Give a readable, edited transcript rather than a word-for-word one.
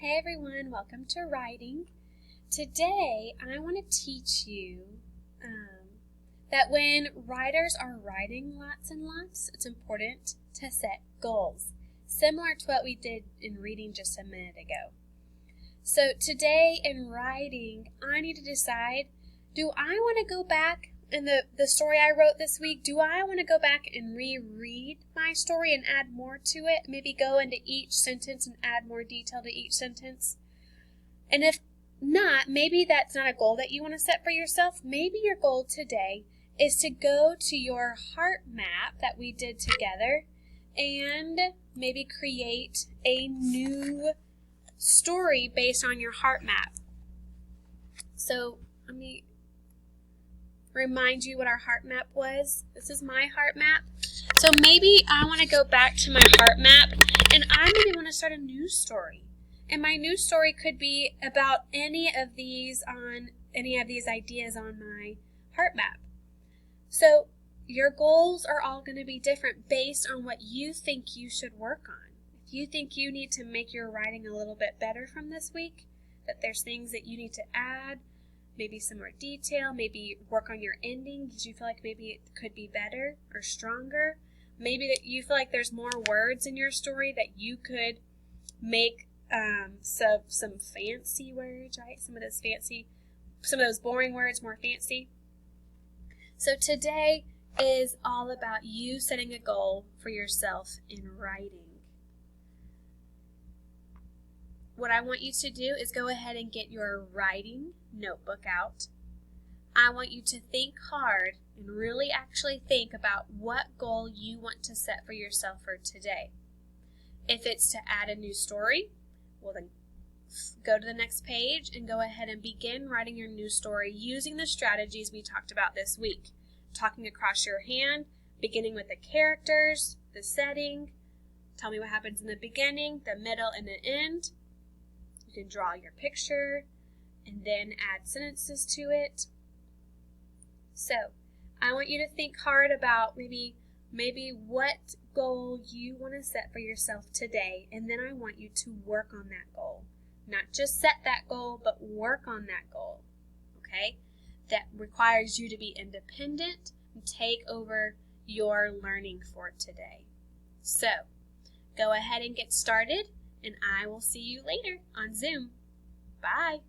Hey everyone, welcome to writing. Today I want to teach you that when writers are writing lots and lots, it's important to set goals, similar to what we did in reading just a minute ago. So today in writing, I need to decide, do I want to go back in the story I wrote this week, do I want to go back and reread my story and add more to it? Maybe go into each sentence and add more detail to each sentence? And if not, maybe that's not a goal that you want to set for yourself. Maybe your goal today is to go to your heart map that we did together and maybe create a new story based on your heart map. So let me remind you what our heart map was. This is my heart map. So maybe I want to go back to my heart map and I maybe want to start a new story. And my new story could be about any of these ideas on my heart map. So your goals are all going to be different based on what you think you should work on. If you think you need to make your writing a little bit better from this week, that there's things that you need to add, maybe some more detail, maybe work on your ending because you feel like maybe it could be better or stronger. Maybe that you feel like there's more words in your story that you could make some fancy words, right? Some of those boring words more fancy. So today is all about you setting a goal for yourself in writing. What I want you to do is go ahead and get your writing notebook out. I want you to think hard and really actually think about what goal you want to set for yourself for today. If it's to add a new story, well then go to the next page and go ahead and begin writing your new story using the strategies we talked about this week. Talking across your hand, beginning with the characters, the setting, tell me what happens in the beginning, the middle, and the end. You can draw your picture and then add sentences to it. So I want you to think hard about maybe what goal you want to set for yourself today, and then I want you to work on that goal. Not just set that goal, but work on that goal, okay? That requires you to be independent and take over your learning for today. So go ahead and get started, and I will see you later on Zoom. Bye.